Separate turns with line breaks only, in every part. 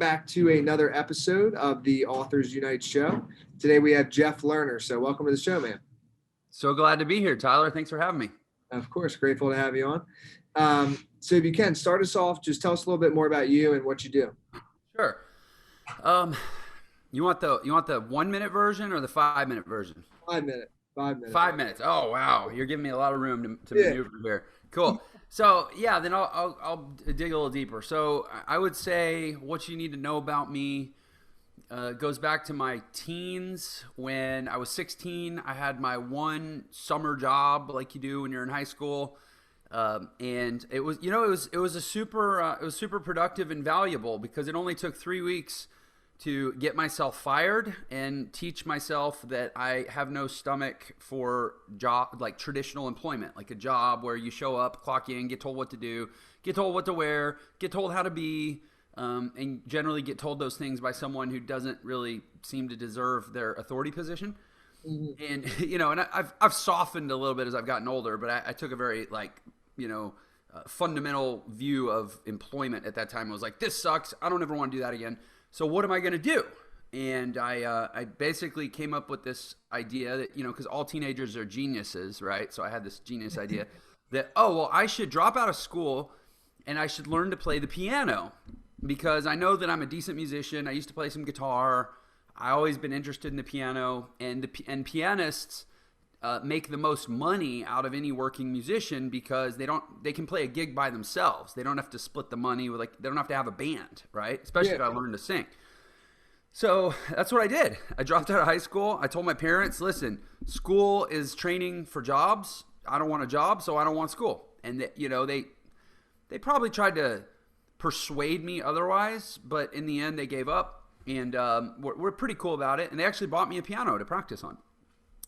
back to another episode of the Authors Unite show. Today we have Jeff Lerner. So welcome to the show, man.
So glad to be here, Tyler. Thanks for having me.
Of course, grateful to have you on. So if you can, start us off, just tell us a little bit more about you and what you do.
Sure. You want the 1 minute version or the 5 minute version?
5 minutes. 5 minutes.
5 minutes. Oh wow, you're giving me a lot of room to maneuver here. Cool. So yeah, then I'll dig a little deeper. So I would say what you need to know about me goes back to my teens. When I was 16, I had my one summer job, like you do when you're in high school, and it was super productive and valuable because it only took 3 weeks to get myself fired and teach myself that I have no stomach for job like traditional employment, like a job where you show up, clock in, get told what to do, get told what to wear, get told how to be, and generally get told those things by someone who doesn't really seem to deserve their authority position. Mm-hmm. And I've softened a little bit as I've gotten older, but I took a very fundamental view of employment at that time. I was like, this sucks. I don't ever want to do that again. So what am I going to do? And I basically came up with this idea that, because all teenagers are geniuses, right? So I had this genius idea that, I should drop out of school and I should learn to play the piano because I know that I'm a decent musician. I used to play some guitar. I always been interested in the piano, and pianists make the most money out of any working musician because they can play a gig by themselves. They don't have to split the money with they don't have to have a band, right? Especially if I learn to sing. So that's what I did. I dropped out of high school. I told my parents, listen, school is training for jobs. I don't want a job, so I don't want school. And they probably tried to persuade me otherwise, but in the end they gave up, and we're pretty cool about it. And they actually bought me a piano to practice on.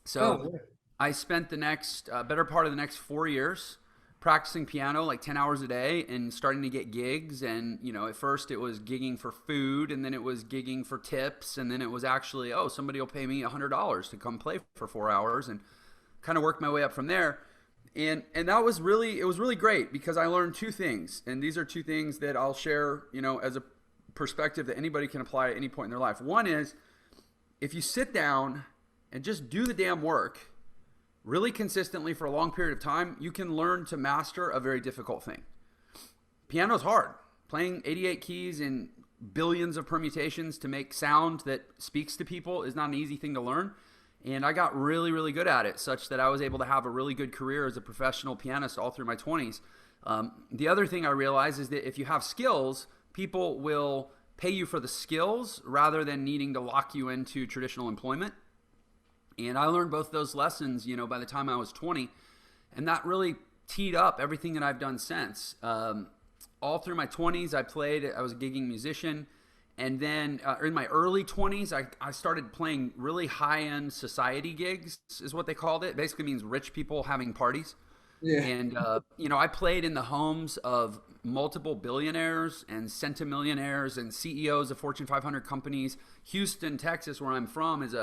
So I spent the next better part of the next 4 years practicing piano, like 10 hours a day, and starting to get gigs. And, at first it was gigging for food, and then it was gigging for tips. And then it was actually, somebody will pay me $100 to come play for 4 hours, and kind of worked my way up from there. And that was it was really great because I learned two things. And these are two things that I'll share, as a perspective that anybody can apply at any point in their life. One is, if you sit down and just do the damn work really consistently for a long period of time, you can learn to master a very difficult thing. Piano's hard. Playing 88 keys and billions of permutations to make sound that speaks to people is not an easy thing to learn. And I got really, really good at it, such that I was able to have a really good career as a professional pianist all through my 20s. The other thing I realized is that if you have skills, people will pay you for the skills rather than needing to lock you into traditional employment. And I learned both those lessons, by the time I was 20, and that really teed up everything that I've done since. All through my 20s, I was a gigging musician, and then in my early 20s, I started playing really high-end society gigs, is what they called it. It basically means rich people having parties. Yeah. And, I played in the homes of multiple billionaires and centimillionaires and CEOs of Fortune 500 companies. Houston, Texas, where I'm from, is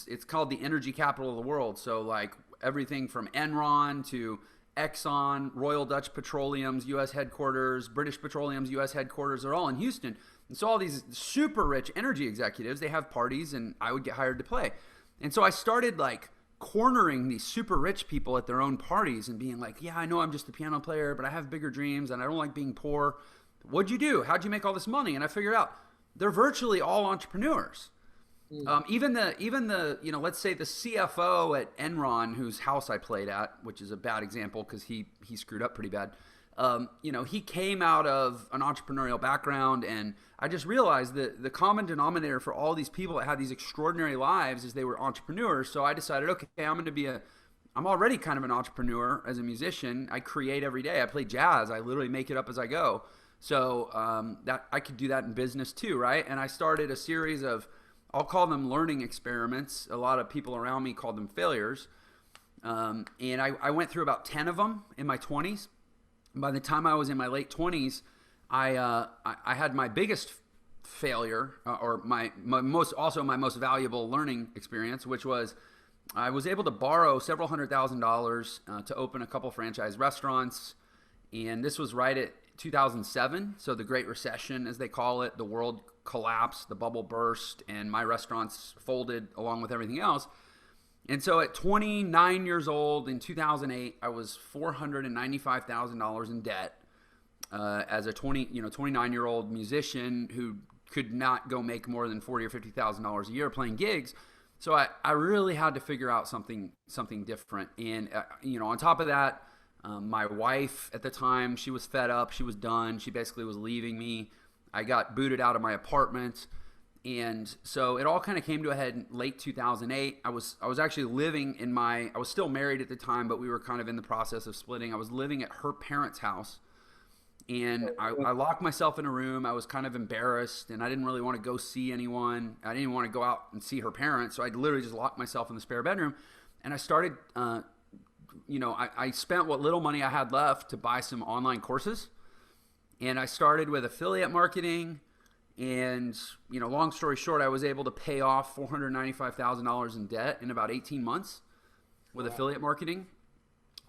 it's called the energy capital of the world. So like everything from Enron to Exxon, Royal Dutch Petroleum's U.S. headquarters, British Petroleum's U.S. headquarters, they're all in Houston. And so all these super rich energy executives, they have parties, and I would get hired to play. And so I started cornering these super rich people at their own parties and being like, yeah, I know I'm just a piano player, but I have bigger dreams and I don't like being poor. What'd you do? How'd you make all this money? And I figured out they're virtually all entrepreneurs. Even the let's say the CFO at Enron, whose house I played at, which is a bad example because he screwed up pretty bad. He came out of an entrepreneurial background, and I just realized that the common denominator for all these people that had these extraordinary lives is they were entrepreneurs. So I decided, okay, I'm already kind of an entrepreneur as a musician. I create every day. I play jazz. I literally make it up as I go. So that I could do that in business too, right? And I started a series of, I'll call them learning experiments. A lot of people around me called them failures. And I went through about 10 of them in my 20s. By the time I was in my late 20s, I had my biggest failure, or my most valuable learning experience, which was I was able to borrow several $100,000 to open a couple franchise restaurants. And this was right at 2007. So the Great Recession, as they call it, the world collapsed, the bubble burst, and my restaurants folded along with everything else. And so at 29 years old in 2008, I was $495,000 in debt as a 29-year-old musician who could not go make more than $40,000 or $50,000 a year playing gigs. So I really had to figure out something different. And on top of that, my wife at the time, she was fed up. She was done. She basically was leaving me. I got booted out of my apartment. And so it all kind of came to a head in late 2008. I was actually living I was still married at the time, but we were kind of in the process of splitting. I was living at her parents' house, and I locked myself in a room. I was kind of embarrassed, and I didn't really want to go see anyone. I didn't want to go out and see her parents, so I literally just locked myself in the spare bedroom, and I started, I spent what little money I had left to buy some online courses, and I started with affiliate marketing. And, long story short, I was able to pay off $495,000 in debt in about 18 months with affiliate marketing.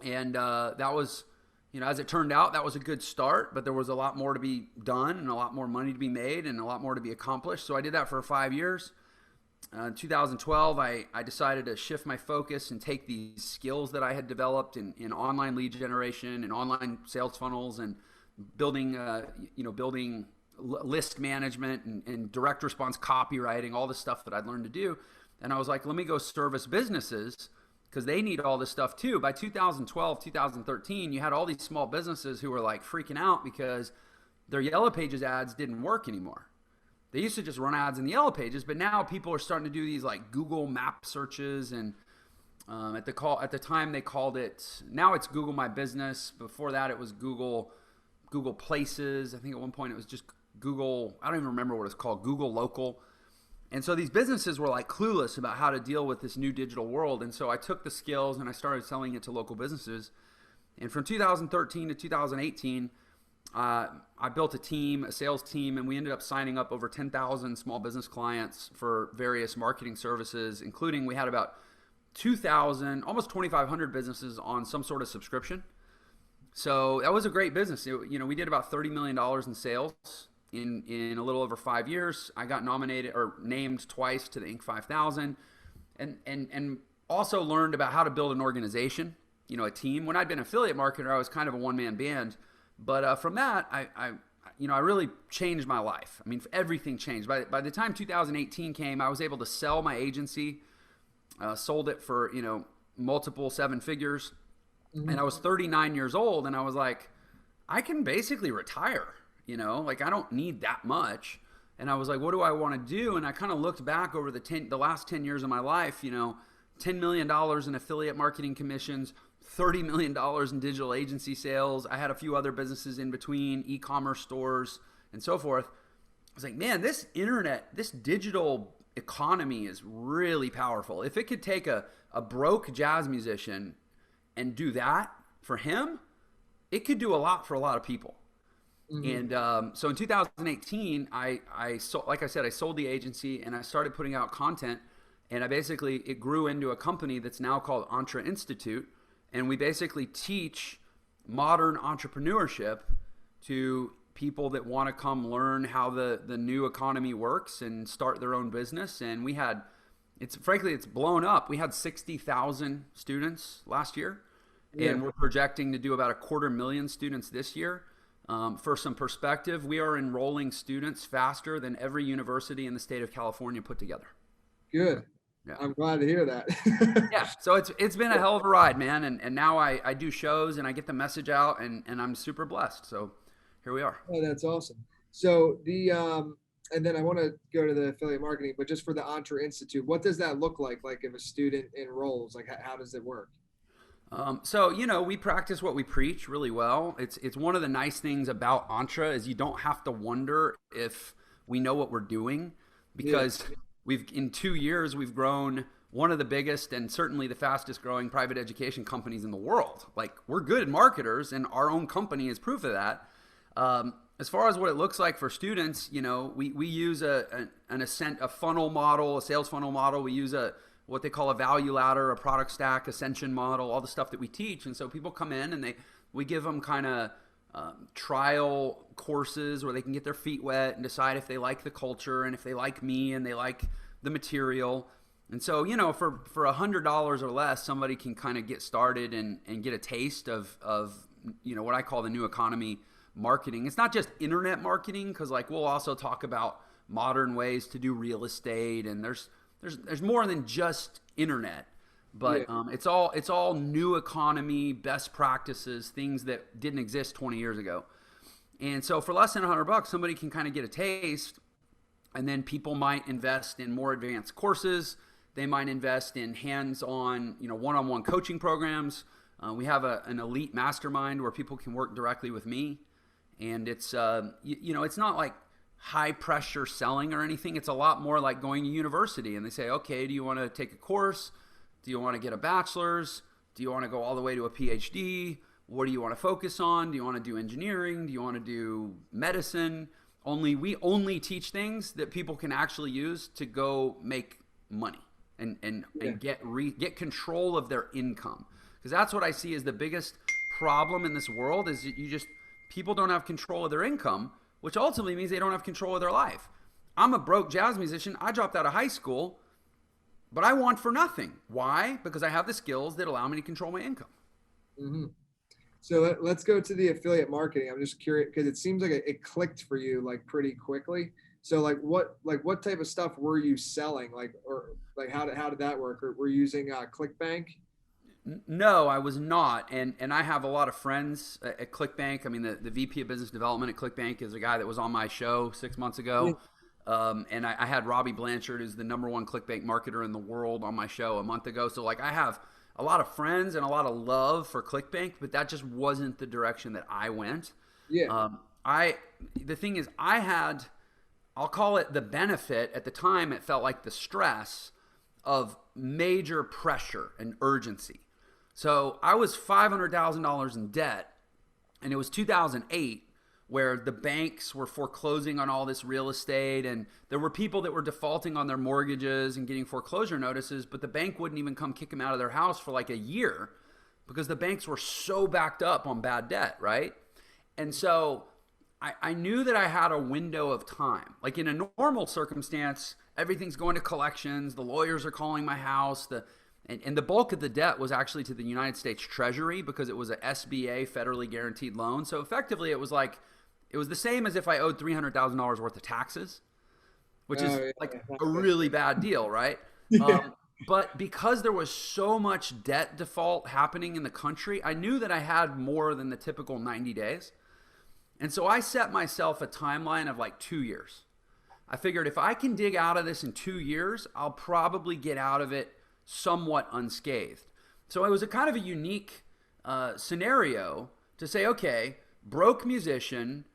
And that was, as it turned out, that was a good start, but there was a lot more to be done and a lot more money to be made and a lot more to be accomplished. So I did that for 5 years. In 2012, I decided to shift my focus and take these skills that I had developed in online lead generation and online sales funnels and building list management and direct response copywriting, all the stuff that I'd learned to do. And I was like, let me go service businesses because they need all this stuff too. By 2012, 2013, you had all these small businesses who were like freaking out because their Yellow Pages ads didn't work anymore. They used to just run ads in the Yellow Pages, but now people are starting to do these like Google map searches. And at the time they called it, now it's Google My Business. Before that, it was Google Places. I think at one point it was just Google, I don't even remember what it's called, Google Local. And so these businesses were like clueless about how to deal with this new digital world. And so I took the skills and I started selling it to local businesses. And from 2013 to 2018, I built a sales team, and we ended up signing up over 10,000 small business clients for various marketing services, including we had about 2,000, almost 2,500 businesses on some sort of subscription. So that was a great business. We did about $30 million in sales in a little over 5 years. I got nominated or named twice to the Inc. 5000, and also learned about how to build an organization, a team. When I'd been an affiliate marketer, I was kind of a one-man band, but from that, I really changed my life. I mean, everything changed. By the time 2018 came, I was able to sell my agency, sold it for multiple seven figures, and I was 39 years old, and I was like, I can basically retire. I don't need that much. And I was like, what do I want to do? And I kind of looked back over the last 10 years of my life, $10 million in affiliate marketing commissions, $30 million in digital agency sales. I had a few other businesses in between, e-commerce stores and so forth. I was like, man, this internet, this digital economy is really powerful. If it could take a broke jazz musician and do that for him, it could do a lot for a lot of people. Mm-hmm. And so in 2018, I sold the agency and I started putting out content, and it grew into a company that's now called ENTRE Institute, and we basically teach modern entrepreneurship to people that want to come learn how the new economy works and start their own business. And it's blown up. We had 60,000 students last year, and we're projecting to do about 250,000 students this year. For some perspective, we are enrolling students faster than every university in the state of California put together.
Good. Yeah. I'm glad to hear that.
Yeah. So it's been a hell of a ride, man. And now I do shows and I get the message out, and I'm super blessed. So here we are.
Oh, that's awesome. So and then I want to go to the affiliate marketing, but just for the ENTRE Institute, what does that look like? Like if a student enrolls, like how does it work?
So we practice what we preach really well. It's one of the nice things about ENTRE is you don't have to wonder if we know what we're doing, because in 2 years we've grown one of the biggest and certainly the fastest growing private education companies in the world. Like, we're good marketers, and our own company is proof of that. As far as what it looks like for students, we use a funnel model, a sales funnel model. We use what they call a value ladder, a product stack, ascension model, all the stuff that we teach. And so people come in and we give them kind of trial courses where they can get their feet wet and decide if they like the culture and if they like me and they like the material. And so, for $100 or less, somebody can kind of get started and get a taste of what I call the new economy marketing. It's not just internet marketing, because like we'll also talk about modern ways to do real estate, and there's more than just internet. But it's all new economy, best practices, things that didn't exist 20 years ago. And so for less than $100, somebody can kind of get a taste, and then people might invest in more advanced courses. They might invest in hands-on, one-on-one coaching programs. We have an elite mastermind where people can work directly with me, and it's it's not like high pressure selling or anything. It's a lot more like going to university, and they say, okay, do you want to take a course? Do you want to get a bachelor's? Do you want to go all the way to a PhD? What do you want to focus on? Do you want to do engineering? Do you want to do medicine? We only teach things that people can actually use to go make money and get control of their income. Because that's what I see as the biggest problem in this world, is that people don't have control of their income, which ultimately means they don't have control of their life. I'm a broke jazz musician. I dropped out of high school, but I want for nothing. Why? Because I have the skills that allow me to control my income.
Mm-hmm. So let's go to the affiliate marketing. I'm just curious because it seems like it clicked for you like pretty quickly. So what type of stuff were you selling? How did that work? Or were you using ClickBank?
No, I was not. And I have a lot of friends at ClickBank. I mean, the VP of Business Development at ClickBank is a guy that was on my show 6 months ago. And I had Robbie Blanchard, who's the #1 ClickBank marketer in the world, on my show a month ago. So I have a lot of friends and a lot of love for ClickBank, but that just wasn't the direction that I went.
Yeah.
The thing is, I'll call it the benefit. At the time, it felt like the stress of major pressure and urgency. So I was $500,000 in debt, and it was 2008, where the banks were foreclosing on all this real estate, and there were people that were defaulting on their mortgages and getting foreclosure notices, but the bank wouldn't even come kick them out of their house for like a year because the banks were so backed up on bad debt, right? And so I knew that I had a window of time. Like in a normal circumstance, everything's going to collections, the lawyers are calling my house, and the bulk of the debt was actually to the United States Treasury because it was a SBA, federally guaranteed loan. So effectively it was the same as if I owed $300,000 worth of taxes, which is a really bad deal, right?
Yeah.
But because there was so much debt default happening in the country, I knew that I had more than the typical 90 days. And so I set myself a timeline of like 2 years. I figured if I can dig out of this in 2 years, I'll probably get out of it somewhat unscathed. So it was a kind of a unique scenario to say, okay, broke musician,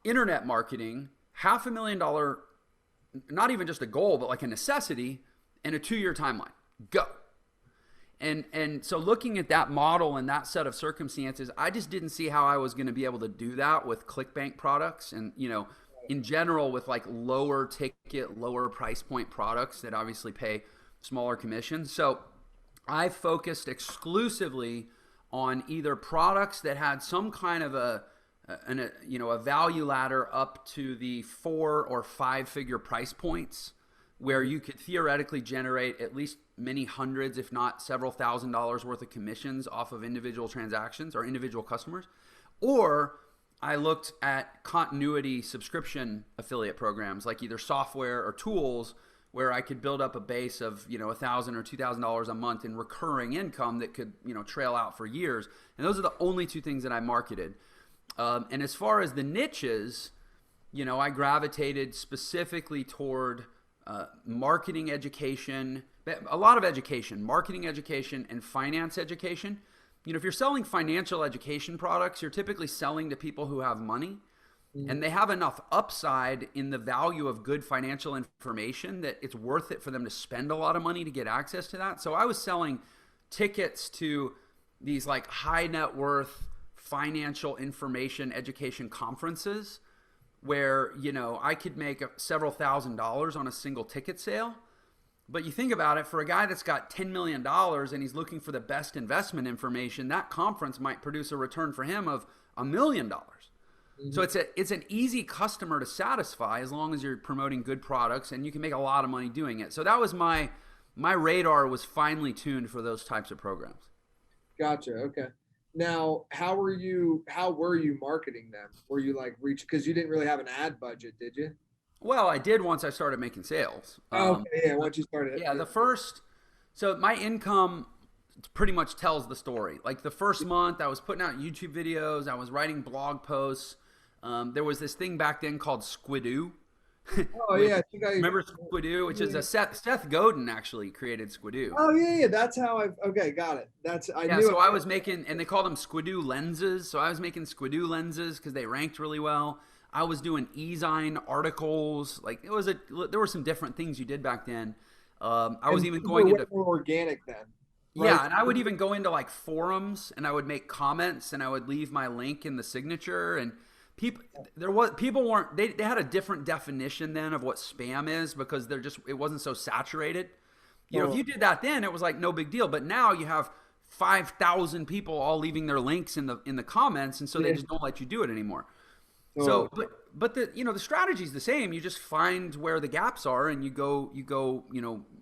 internet marketing, $500,000, not even just a goal, but like a necessity, and a 2-year timeline. Go. And so looking at that model and that set of circumstances, I just didn't see how I was going to be able to do that with ClickBank products and, in general with like lower ticket, lower price point products that obviously pay smaller commissions. So I focused exclusively on either products that had some kind of a value ladder up to the 4 or 5 figure price points, where you could theoretically generate at least many hundreds, if not several $1,000s worth of commissions off of individual transactions or individual customers. Or I looked at continuity subscription affiliate programs, like either software or tools, where I could build up a base of, $1,000 or $2,000 a month in recurring income that could, trail out for years. And those are the only 2 things that I marketed. And as far as the niches, I gravitated specifically toward marketing education, a lot of education, marketing education, and finance education. If you're selling financial education products, you're typically selling to people who have money, and they have enough upside in the value of good financial information that it's worth it for them to spend a lot of money to get access to that. So I was selling tickets to these like high net worth financial information education conferences where, I could make several $1,000s on a single ticket sale. But you think about it, for a guy that's got $10 million and he's looking for the best investment information, that conference might produce a return for him of $1 million. So it's an easy customer to satisfy as long as you're promoting good products, and you can make a lot of money doing it. So that was my radar was finely tuned for those types of programs.
Gotcha. Okay. Now, how were you marketing them? Were you like because you didn't really have an ad budget, did you?
Well, I did once I started making sales.
Okay, yeah, once you started.
Yeah, so my income pretty much tells the story. Like the first month I was putting out YouTube videos, I was writing blog posts. There was this thing back then called Squidoo.
Oh yeah, I think I
remember Squidoo, which is a Seth Godin actually created Squidoo.
Oh yeah, that's how okay, got it.
I was making, and they called them Squidoo lenses. So I was making Squidoo lenses because they ranked really well. I was doing e-zine articles. Like there were some different things you did back then. I was even going into
more organic then.
Right? Yeah, and I would even go into like forums, and I would make comments, and I would leave my link in the signature, and people weren't they had a different definition then of what spam is because it wasn't so saturated. If you did that then, it was like no big deal. But now you have 5,000 people all leaving their links in the comments, and so they just don't let you do it anymore. So, but the strategy is the same. You just find where the gaps are, and you go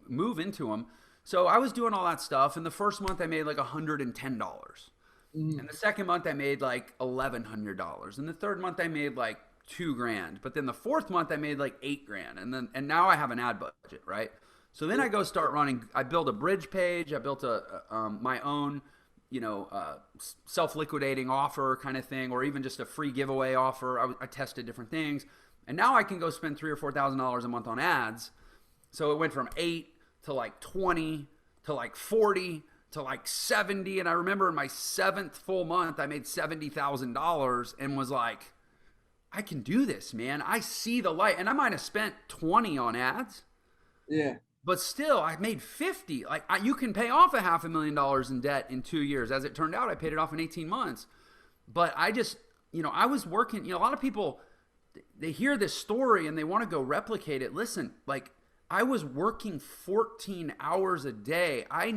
move into them. So I was doing all that stuff, and the first month I made like $110. And the second month I made like $1,100, and the third month I made like $2,000. But then the fourth month I made like $8,000, and now I have an ad budget, right? So then I go start running. I built a bridge page. I built my own, self-liquidating offer kind of thing, or even just a free giveaway offer. I tested different things, and now I can go spend $3,000 or $4,000 a month on ads. So it went from 8 to like 20 to like 40 to like 70. And I remember in my 7th full month, I made $70,000 and was like, I can do this, man. I see the light. And I might have spent 20 on ads.
Yeah.
But still, I made 50. Like you can pay off $500,000 in debt in 2 years. As it turned out, I paid it off in 18 months. But I just, I was working, a lot of people, they hear this story and they want to go replicate it. Listen, like, I was working 14 hours a day. I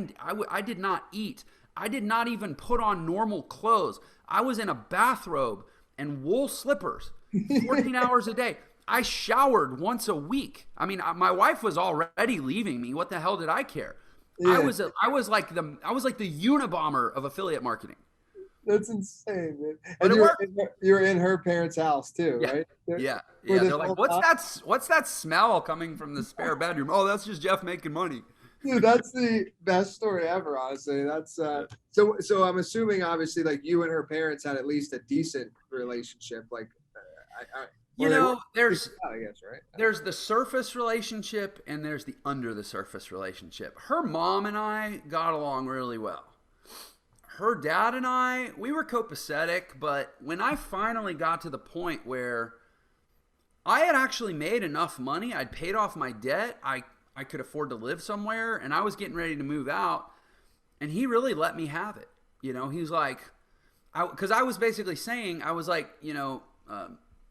did not eat. I did not even put on normal clothes. I was in a bathrobe and wool slippers 14 hours a day. I showered once a week. I mean, my wife was already leaving me. What the hell did I care? Yeah. I was like the Unabomber of affiliate marketing.
That's insane, man. And you were in her parents' house too,
yeah.
right?
Yeah. They're like, what's that smell coming from the spare bedroom? Oh, that's just Jeff making money.
Dude, that's the best story ever, honestly. That's so I'm assuming obviously like you and her parents had at least a decent relationship. Like
there's
I guess, right?
There's the surface relationship and there's the under the surface relationship. Her mom and I got along really well. Her dad and I, we were copacetic, but when I finally got to the point where I had actually made enough money, I'd paid off my debt, I could afford to live somewhere, and I was getting ready to move out, and he really let me have it. He was like, because I was basically saying, I was like,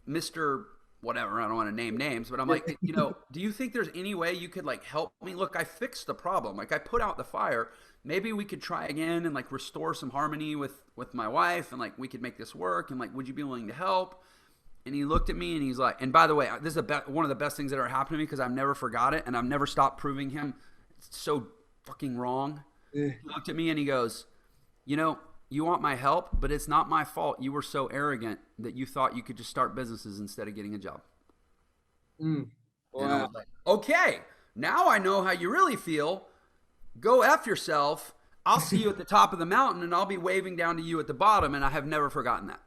Mr. whatever, I don't want to name names, but I'm like, do you think there's any way you could like help me? Look, I fixed the problem. Like I put out the fire. Maybe we could try again and like restore some harmony with my wife, and like we could make this work, and like, would you be willing to help? And he looked at me and he's like, and by the way, this is one of the best things that ever happened to me because I've never forgot it, and I've never stopped proving him it's so fucking wrong. Yeah. He looked at me and he goes, you want my help, but it's not my fault. You were so arrogant that you thought you could just start businesses instead of getting a job.
Wow.
And I was like, okay, now I know how you really feel. Go F yourself. I'll see you at the top of the mountain, and I'll be waving down to you at the bottom, and I have never forgotten that.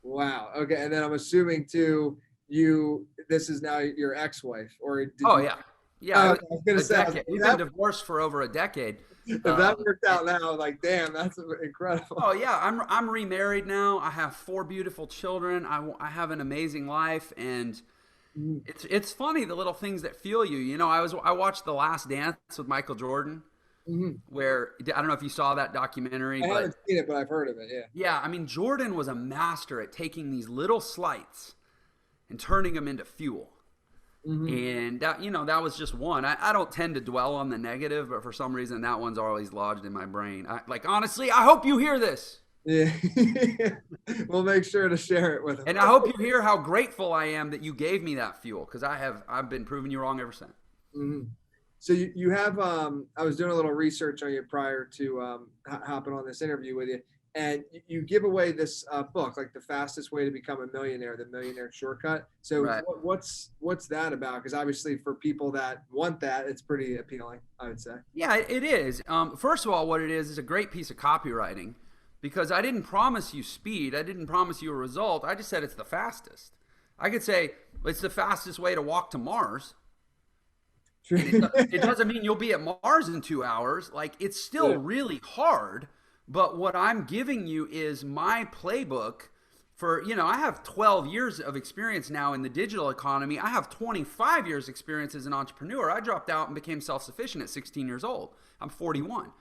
Wow. Okay, and then I'm assuming too, this is now your ex-wife, or
yeah. Yeah, I was gonna say, we've been divorced for over a decade.
If that worked out now, like, damn, that's incredible.
Oh yeah, I'm remarried now. I have 4 beautiful children. I have an amazing life, and it's funny the little things that fuel you. I watched The Last Dance with Michael Jordan, where I don't know if you saw that documentary.
I haven't seen it, but I've heard of it. Yeah.
Yeah, I mean Jordan was a master at taking these little slights and turning them into fuel. And that, that was just one. I don't tend to dwell on the negative, but for some reason that one's always lodged in my brain. Honestly, I hope you hear this.
Yeah. We'll make sure to share it with them.
And I hope you hear how grateful I am that you gave me that fuel, because I've been proving you wrong ever since.
Mhm. So you have I was doing a little research on you prior to hopping on this interview with you, and you give away this book, like the fastest way to become a millionaire, the Millionaire Shortcut. So
Right.
what's that about? Because obviously for people that want that, it's pretty appealing, I would say.
Yeah, it is. First of all, what it is a great piece of copywriting, because I didn't promise you speed. I didn't promise you a result. I just said it's the fastest. I could say it's the fastest way to walk to Mars. And it doesn't mean you'll be at Mars in 2 hours. Like, it's still
Yeah.
really hard. But what I'm giving you is my playbook for, I have 12 years of experience now in the digital economy. I have 25 years experience as an entrepreneur. I dropped out and became self-sufficient at 16 years old. I'm 41.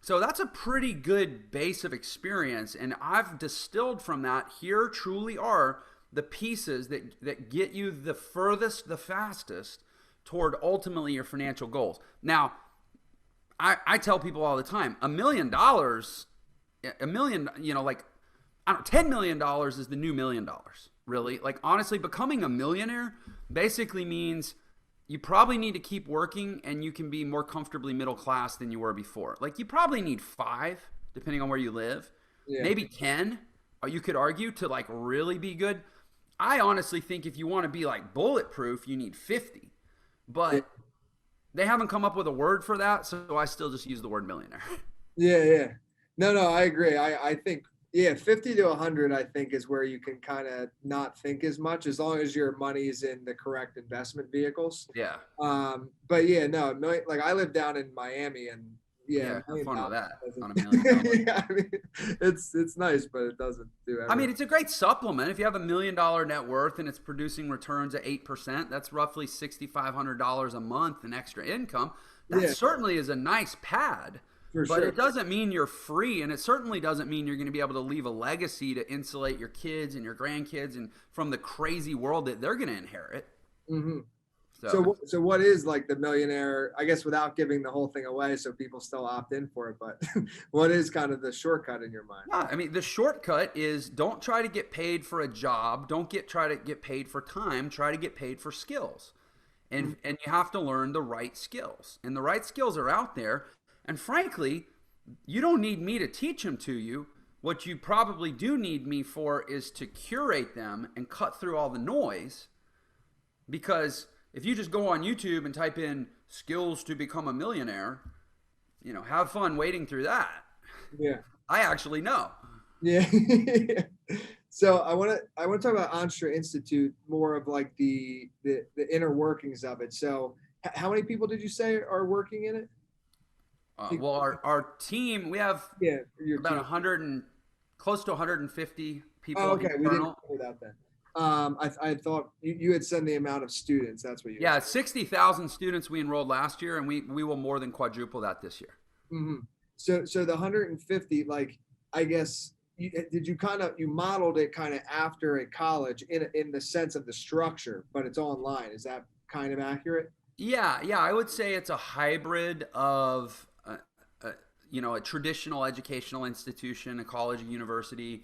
So that's a pretty good base of experience. And I've distilled from that. Here truly are the pieces that get you the furthest, the fastest toward ultimately your financial goals. Now, I tell people all the time, $1 million, like, I don't know, $10 million is the new $1 million, really. Like, honestly, becoming a millionaire basically means you probably need to keep working and you can be more comfortably middle class than you were before. Like, you probably need 5, depending on where you live,
Yeah.
maybe 10, or you could argue, to like really be good. I honestly think if you want to be like bulletproof, you need 50. But they haven't come up with a word for that, so I still just use the word millionaire.
Yeah, yeah. No, I agree. I think, yeah, 50 to 100, I think, is where you can kind of not think as much, as long as your money is in the correct investment vehicles.
Yeah.
But yeah, no, like I live down in Miami, and yeah,
Yeah, have fun with that on $1 million.
Yeah, I mean, it's nice, but it doesn't do
I mean,
everything.
it's a great supplement. If you have $1 million net worth and it's producing returns at 8%, that's roughly $6,500 a month in extra income. That
Yeah,
certainly is a nice pad,
for
but
sure.
it doesn't mean you're free, and it certainly doesn't mean you're going to be able to leave a legacy to insulate your kids and your grandkids and from the crazy world that they're going to inherit.
Hmm.
So
So what is like the millionaire? I guess without giving the whole thing away, so people still opt in for it. But what is kind of the shortcut in your mind?
yeah, I mean, the shortcut is don't try to get paid for a job. Don't try to get paid for time. Try to get paid for skills. And you have to learn the right skills. And the right skills are out there. And frankly, you don't need me to teach them to you. What you probably do need me for is to curate them and cut through all the noise. Because if you just go on YouTube and type in skills to become a millionaire, have fun wading through that.
Yeah.
I actually know.
Yeah. So I want to talk about Entre Institute, more of like the inner workings of it. So how many people did you say are working in it?
Well, our team, we have
Yeah, your
about
team.
100 and close to 150
Oh,
people
okay. We didn't
internal.
cover that then. I thought you had said the amount of students. That's what you had
Yeah,
said.
60,000 students we enrolled last year, and we will more than quadruple that this year.
Hmm. So the 150, like, I guess did you kind of, you modeled it kind of after a college in the sense of the structure, but it's online. Is that kind of accurate?
Yeah, I would say it's a hybrid of a traditional educational institution, a college, a university,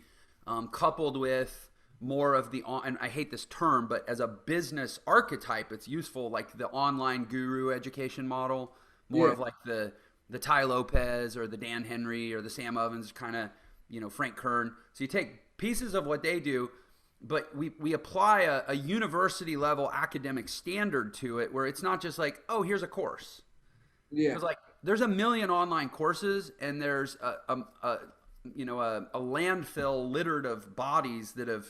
coupled with more of and I hate this term, but as a business archetype, it's useful, like the online guru education model, more
Yeah.
of like the Ty Lopez or the Dan Henry or the Sam Ovens kind of, Frank Kern. So you take pieces of what they do, but we apply a university level academic standard to it, where it's not just like, oh, here's a course.
Yeah.
Because like there's a million online courses, and there's a landfill littered of bodies that have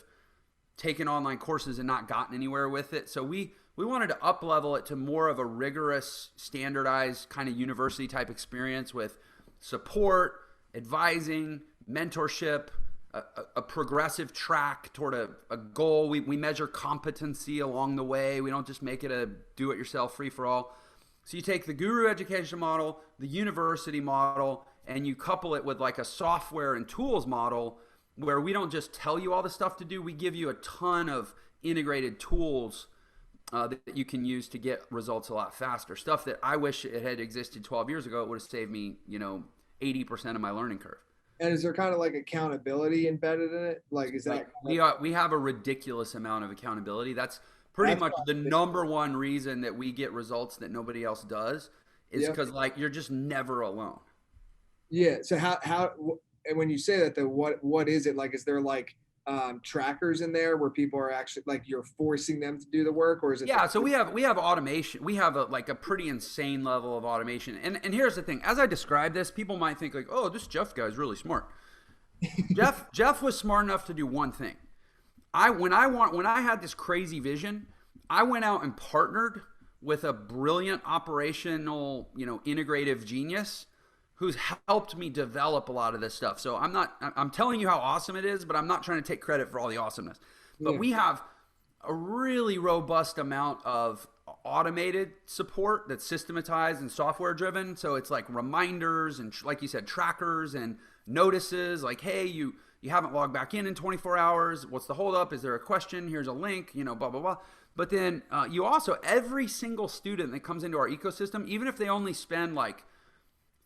taken online courses and not gotten anywhere with it. So we wanted to up level it to more of a rigorous, standardized kind of university type experience with support, advising, mentorship, a progressive track toward a goal. We measure competency along the way. We don't just make it a do-it-yourself free-for-all. So you take the guru education model, the university model, and you couple it with like a software and tools model, where we don't just tell you all the stuff to do. We give you a ton of integrated tools that you can use to get results a lot faster. Stuff that I wish it had existed 12 years ago. It would have saved me, 80% of my learning curve.
And is there kind of like accountability embedded in it? Like, is that
Like we have a ridiculous amount of accountability. That's pretty
that's
much the
probably,
number one reason that we get results that nobody else does is
yep.
because like you're just never alone.
Yeah. So and when you say that, though, what is it like? Is there like trackers in there where people are actually like you're forcing them to do the work, or is it?
Yeah, so we have automation. We have like a pretty insane level of automation. And here's the thing: as I describe this, people might think like, "Oh, this Jeff guy is really smart." Jeff was smart enough to do one thing. When I had this crazy vision, I went out and partnered with a brilliant operational, integrative genius who's helped me develop a lot of this stuff. So I'm telling you how awesome it is, but I'm not trying to take credit for all the awesomeness. But
Yeah.
we have a really robust amount of automated support that's systematized and software driven. So it's like reminders and, like you said, trackers and notices like, hey, you haven't logged back in 24 hours. What's the holdup? Is there a question? Here's a link, blah, blah, blah. But then you also, every single student that comes into our ecosystem, even if they only spend like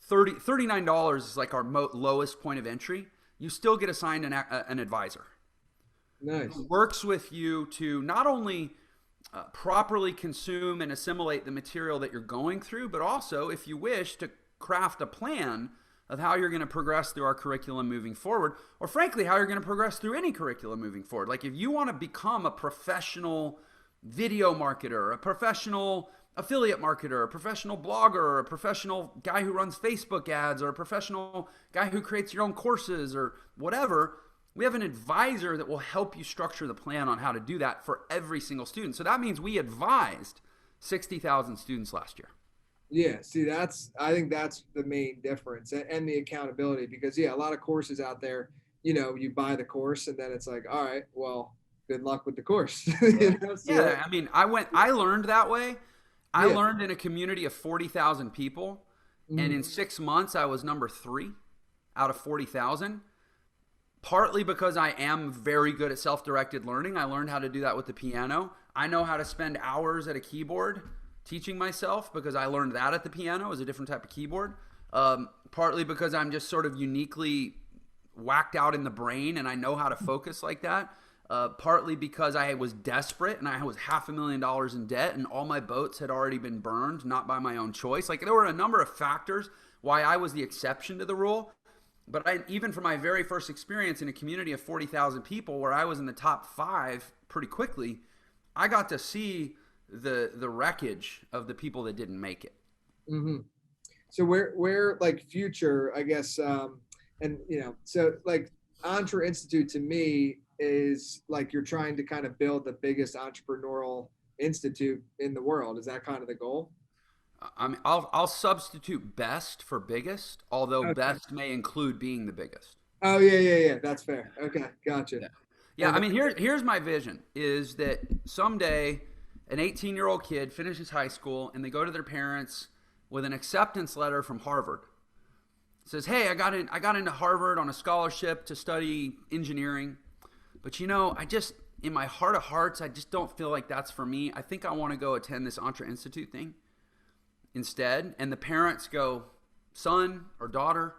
$39 is like our lowest point of entry, you still get assigned an advisor.
Nice.
Who works with you to not only properly consume and assimilate the material that you're going through, but also, if you wish, to craft a plan of how you're going to progress through our curriculum moving forward, or frankly, how you're going to progress through any curriculum moving forward. Like if you want to become a professional video marketer, a professional affiliate marketer, a professional blogger, a professional guy who runs Facebook ads, or a professional guy who creates your own courses or whatever, we have an advisor that will help you structure the plan on how to do that for every single student. So that means we advised 60,000 students last year.
Yeah, see, I think that's the main difference, and the accountability, because yeah, a lot of courses out there, you buy the course and then it's like, all right, well, good luck with the course. So
Yeah, I mean, I learned that way. I
yeah.
learned in a community of 40,000 people, and in
Mhm.
6 months I was number 3 out of 40,000. Partly because I am very good at self-directed learning. I learned how to do that with the piano. I know how to spend hours at a keyboard teaching myself because I learned that at the piano as a different type of keyboard. Partly because I'm just sort of uniquely whacked out in the brain and I know how to focus like that. Partly because I was desperate and I was $500,000 in debt and all my boats had already been burned, not by my own choice. Like there were a number of factors why I was the exception to the rule. But even from my very first experience in a community of 40,000 people where I was in the top 5 pretty quickly, I got to see the wreckage of the people that didn't make it.
Mm-hmm. So where like future, I guess, and so like Entre Institute to me is like you're trying to kind of build the biggest entrepreneurial institute in the world. Is that kind of the goal?
I mean, I'll substitute best for biggest, although
Okay.
best may include being the biggest.
Oh yeah. That's fair. Okay, gotcha.
Yeah. Yeah,
And
I mean, here's my vision is that someday an 18-year-old kid finishes high school and they go to their parents with an acceptance letter from Harvard. It says, "Hey, I got into Harvard on a scholarship to study engineering, but I just in my heart of hearts, I just don't feel like that's for me. I think I want to go attend this Entre Institute thing instead." And the parents go, "Son or daughter,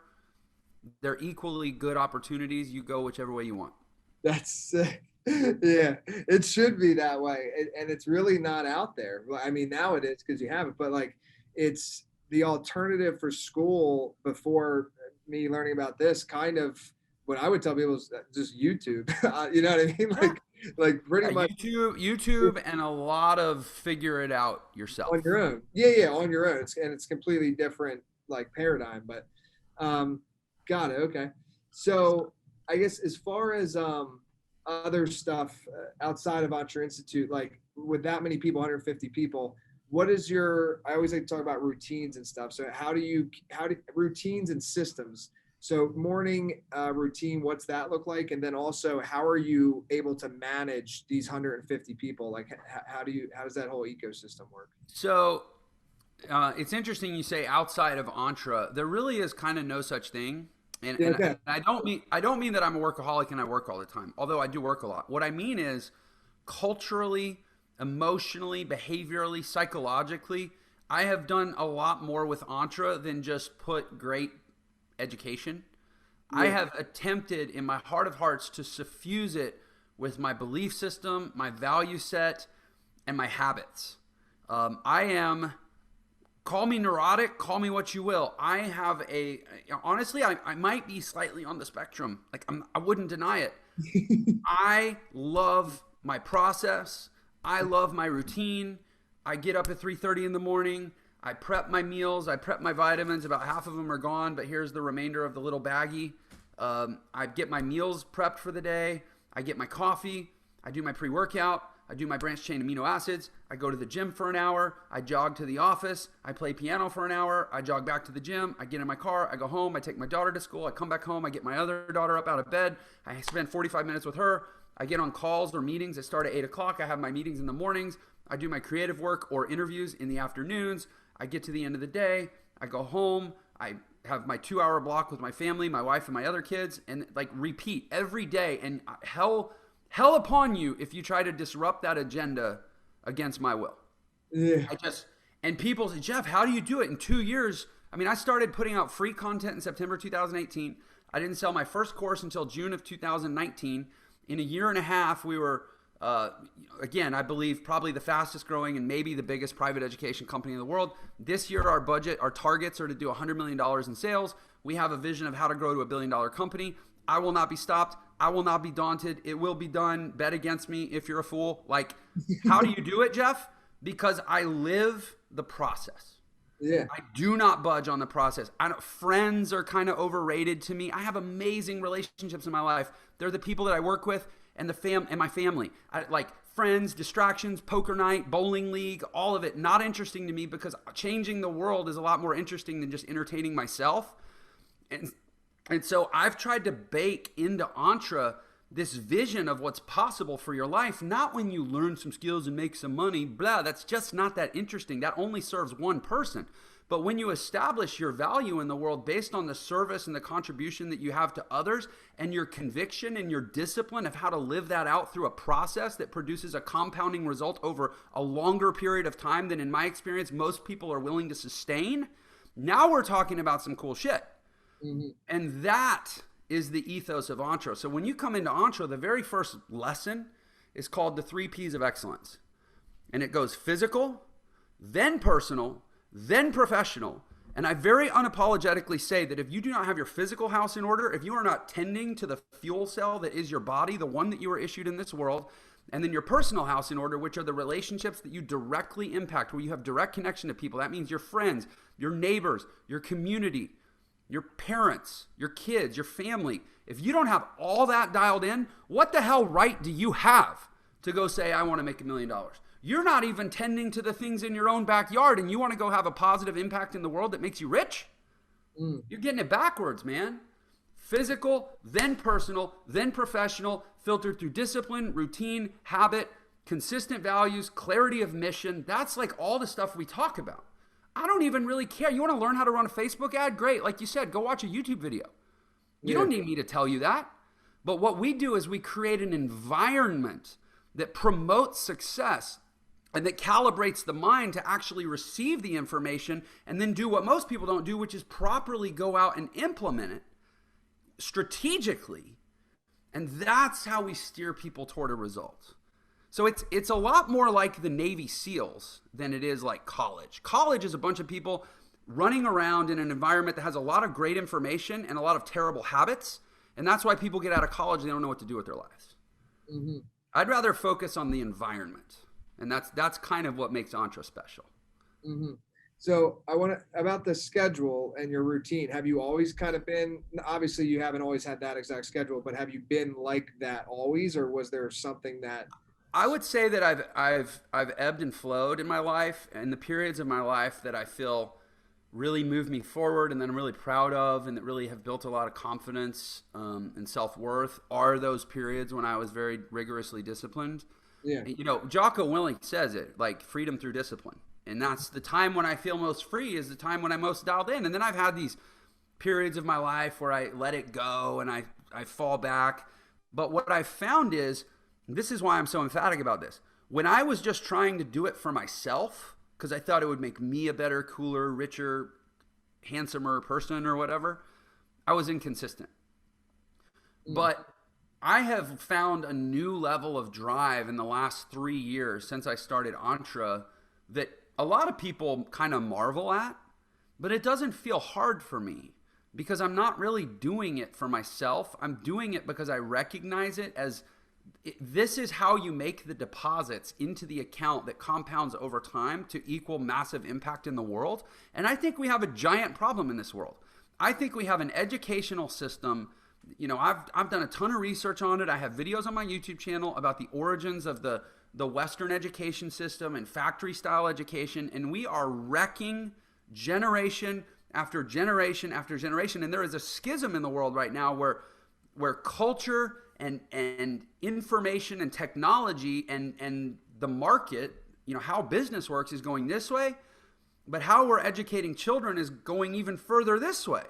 they're equally good opportunities. You go whichever way you want."
that's sick. Yeah, it should be that way, and it's really not out there. Well, I mean, now it is because you have it, but like, it's the alternative for school. Before me learning about this, kind of what I would tell people is just YouTube. You know what I mean?
Yeah.
Like pretty
Yeah,
much
YouTube, and a lot of figure it out
on
yourself.
your own. Yeah, on your own. It's completely different like paradigm, but um, got it. Okay, so I guess as far as other stuff outside of Entre Institute, like with that many people, 150 people, what is your, I always like to talk about routines and stuff. So how do routines and systems? So morning routine, what's that look like? And then also how are you able to manage these 150 people? Like how does that whole ecosystem work?
So it's interesting you say outside of Entra, there really is kind of no such thing.
Yeah,
And
okay.
I don't mean that I'm a workaholic and I work all the time, although I do work a lot. What I mean is culturally, emotionally, behaviorally, psychologically, I have done a lot more with Entra than just put great education. I
Yeah.
have attempted in my heart of hearts to suffuse it with my belief system, my value set, and my habits. I am, call me neurotic, call me what you will. I have honestly, I might be slightly on the spectrum. Like, I wouldn't deny it. I love my process. I love my routine. I get up at 3:30 in the morning. I prep my meals. I prep my vitamins. About half of them are gone, but here's the remainder of the little baggie. I get my meals prepped for the day. I get my coffee. I do my pre-workout. I do my branched chain amino acids. I go to the gym for an hour. I jog to the office. I play piano for an hour. I jog back to the gym. I get in my car. I go home. I take my daughter to school. I come back home. I get my other daughter up out of bed. I spend 45 minutes with her. I get on calls or meetings that start at 8 o'clock. I have my meetings in the mornings. I do my creative work or interviews in the afternoons. I get to the end of the day. I go home. I have my 2-hour block with my family, my wife, and my other kids, and like repeat every day. And hell upon you if you try to disrupt that agenda against my will.
Yeah.
And people say, Jeff, how do you do it in 2 years? I mean, I started putting out free content in September 2018. I didn't sell my first course until June of 2019. In a year and a half, we were, again, I believe probably the fastest growing and maybe the biggest private education company in the world. This year, our targets are to do $100 million in sales. We have a vision of how to grow to $1 billion company. I will not be stopped. I will not be daunted. It will be done. Bet against me if you're a fool. Like, how do you do it, Jeff? Because I live the process.
Yeah.
I do not budge on the process. Friends are kind of overrated to me. I have amazing relationships in my life. They're the people that I work with and my family. Like friends, distractions, poker night, bowling league, all of it. Not interesting to me because changing the world is a lot more interesting than just entertaining myself. And so I've tried to bake into Entre this vision of what's possible for your life, not when you learn some skills and make some money, blah, that's just not that interesting. That only serves one person. But when you establish your value in the world based on the service and the contribution that you have to others and your conviction and your discipline of how to live that out through a process that produces a compounding result over a longer period of time than, in my experience, most people are willing to sustain, now we're talking about some cool shit. Mm-hmm. And that is the ethos of Entre. So when you come into Entre, the very first lesson is called the 3 P's of excellence. And it goes physical, then personal, then professional. And I very unapologetically say that if you do not have your physical house in order, if you are not tending to the fuel cell that is your body, the one that you are issued in this world, and then your personal house in order, which are the relationships that you directly impact, where you have direct connection to people. That means your friends, your neighbors, your community, your parents, your kids, your family. If you don't have all that dialed in, what the hell right do you have to go say, I want to make $1 million? You're not even tending to the things in your own backyard, and you want to go have a positive impact in the world that makes you rich? You're getting it backwards, man. Physical, then personal, then professional, filtered through discipline, routine, habit, consistent values, clarity of mission. That's like all the stuff we talk about. I don't even really care. You want to learn how to run a Facebook ad? Great. Like you said, go watch a YouTube video. You don't need me to tell you that. But what we do is we create an environment that promotes success and that calibrates the mind to actually receive the information and then do what most people don't do, which is properly go out and implement it strategically. And that's how we steer people toward a result. So it's a lot more like the Navy SEALs than it is like college. College is a bunch of people running around in an environment that has a lot of great information and a lot of terrible habits. And that's why people get out of college, they don't know what to do with their lives. Mm-hmm. I'd rather focus on the environment. And that's kind of what makes Entre special.
Mm-hmm. So I want to, about the schedule and your routine. Have you always kind of been, obviously you haven't always had that exact schedule, but have you been like that always, or was there something that...
I would say that I've ebbed and flowed in my life, and the periods of my life that I feel really moved me forward and that I'm really proud of and that really have built a lot of confidence and self-worth are those periods when I was very rigorously disciplined. Yeah. You know, Jocko Willink says it, like freedom through discipline. And that's the time when I feel most free is the time when I'm most dialed in. And then I've had these periods of my life where I let it go and I fall back. But what I found is, this is why I'm so emphatic about this. When I was just trying to do it for myself, because I thought it would make me a better, cooler, richer, handsomer person or whatever, I was inconsistent.
Mm.
But I have found a new level of drive in the last 3 years since I started Entre that a lot of people kind of marvel at, but it doesn't feel hard for me because I'm not really doing it for myself. I'm doing it because I recognize it as this is how you make the deposits into the account that compounds over time to equal massive impact in the world. And I think we have a giant problem in this world. I think we have an educational system. You know, I've done a ton of research on it. I have videos on my YouTube channel about the origins of the Western education system and factory style education. And we are wrecking generation after generation after generation. And there is a schism in the world right now where culture and information and technology and the market, you know, how business works is going this way, but how we're educating children is going even further this way.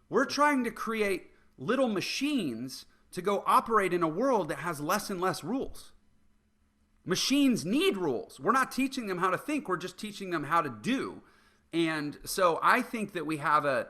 We're trying to create little machines to go operate in a world that has less and less rules. Machines need rules. We're not teaching them how to think, we're just teaching them how to do. And so I think that we have a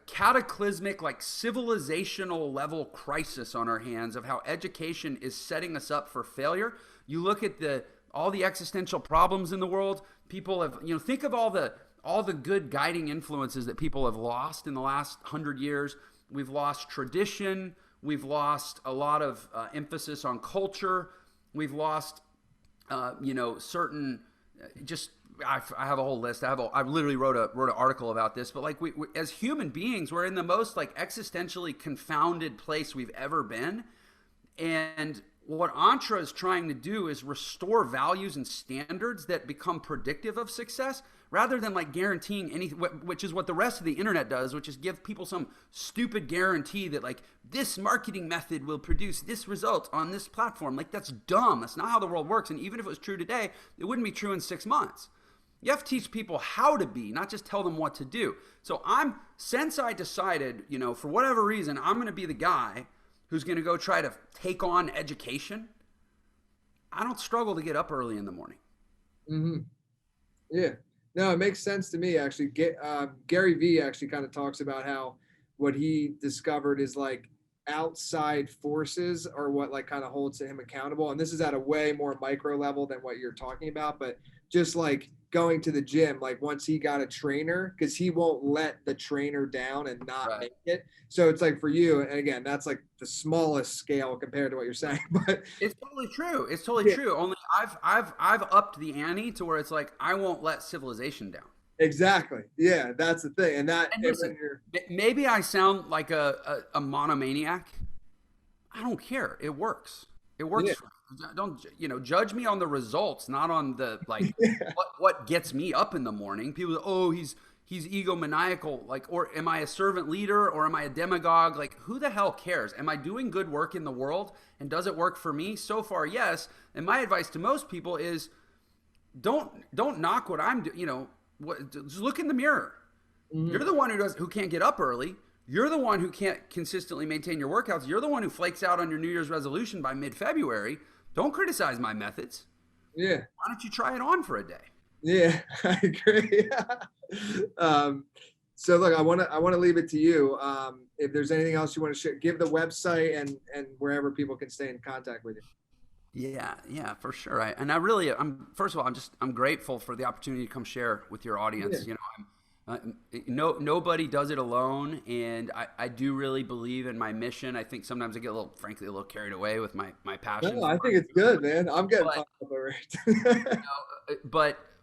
cataclysmic, like civilizational level crisis on our hands of how education is setting us up for failure. You look at all the existential problems in the world. People have, you know, think of all the good guiding influences that people have lost in the last 100 years. We've lost tradition. We've lost a lot of emphasis on culture. We've lost, certain just. I have a whole list. I literally wrote an article about this. But like we as human beings, we're in the most like existentially confounded place we've ever been. And what Entre is trying to do is restore values and standards that become predictive of success, rather than like guaranteeing anything, which is what the rest of the internet does, which is give people some stupid guarantee that like this marketing method will produce this result on this platform. Like that's dumb. That's not how the world works. And even if it was true today, it wouldn't be true in 6 months. You have to teach people how to be, not just tell them what to do. So since I decided, you know, for whatever reason, I'm going to be the guy who's going to go try to take on education, I don't struggle to get up early in the morning.
Mm-hmm. Yeah. No, it makes sense to me, actually. Gary Vee actually kind of talks about how what he discovered is like outside forces are what like kind of holds him accountable. And this is at a way more micro level than what you're talking about, but just like going to the gym, like once he got a trainer, because he won't let the trainer down and not make it. So it's like for you, and again, that's like the smallest scale compared to what you're saying, but
it's totally true. It's totally true. Only I've upped the ante to where it's like I won't let civilization down.
Exactly. Yeah, that's the thing. And listen,
maybe I sound like a monomaniac. I don't care. It works. It works. Yeah. Don't judge me on the results, not on the like what gets me up in the morning. People, he's egomaniacal, like, or am I a servant leader or am I a demagogue? Like, who the hell cares? Am I doing good work in the world and does it work for me? So far, yes. And my advice to most people is don't knock what I'm doing. Just look in the mirror. Mm-hmm. You're the one who can't get up early. You're the one who can't consistently maintain your workouts. You're the one who flakes out on your New Year's resolution by mid-February. Don't criticize my methods.
Yeah.
Why don't you try it on for a day?
Yeah, I agree. So look, I want to leave it to you. If there's anything else you want to share, give the website and wherever people can stay in contact with you.
Yeah, for sure. I'm first of all, I'm grateful for the opportunity to come share with your audience.
Yeah.
Nobody does it alone, and I do really believe in my mission. I think sometimes I get a little carried away with my passion.
No, I think it's good, man. I'm getting popular.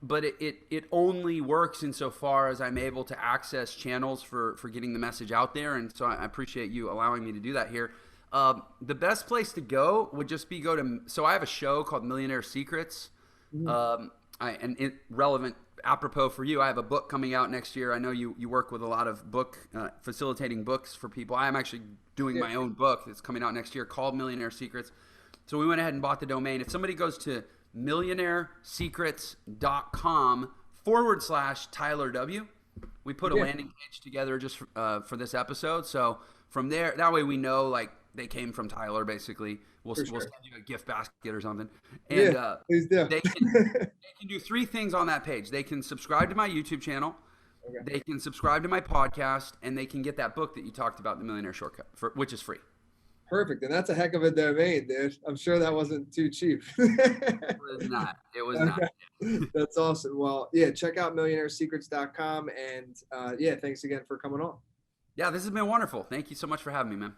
But it only works insofar as I'm able to access channels for getting the message out there, and so I appreciate you allowing me to do that here. The best place to go would just be so I have a show called Millionaire Secrets. Mm-hmm. Relevant, apropos for you, I have a book coming out next year. I know you work with a lot of facilitating books for people. I am actually doing my own book that's coming out next year called Millionaire Secrets. So we went ahead and bought the domain. If somebody goes to millionairesecrets.com/Tyler W, we put a landing page together just for this episode. So from there, that way we know like they came from Tyler, basically. We'll send you a gift basket or something. And
please do.
They can do 3 things on that page. They can subscribe to my YouTube channel. Okay. They can subscribe to my podcast, and they can get that book that you talked about, The Millionaire Shortcut, which is free.
Perfect. And that's a heck of a domain, dude. I'm sure that wasn't too cheap.
It was not. It was not.
Okay. That's awesome. Well, yeah, check out millionairesecrets.com. And yeah, thanks again for coming on.
Yeah, this has been wonderful. Thank you so much for having me, man.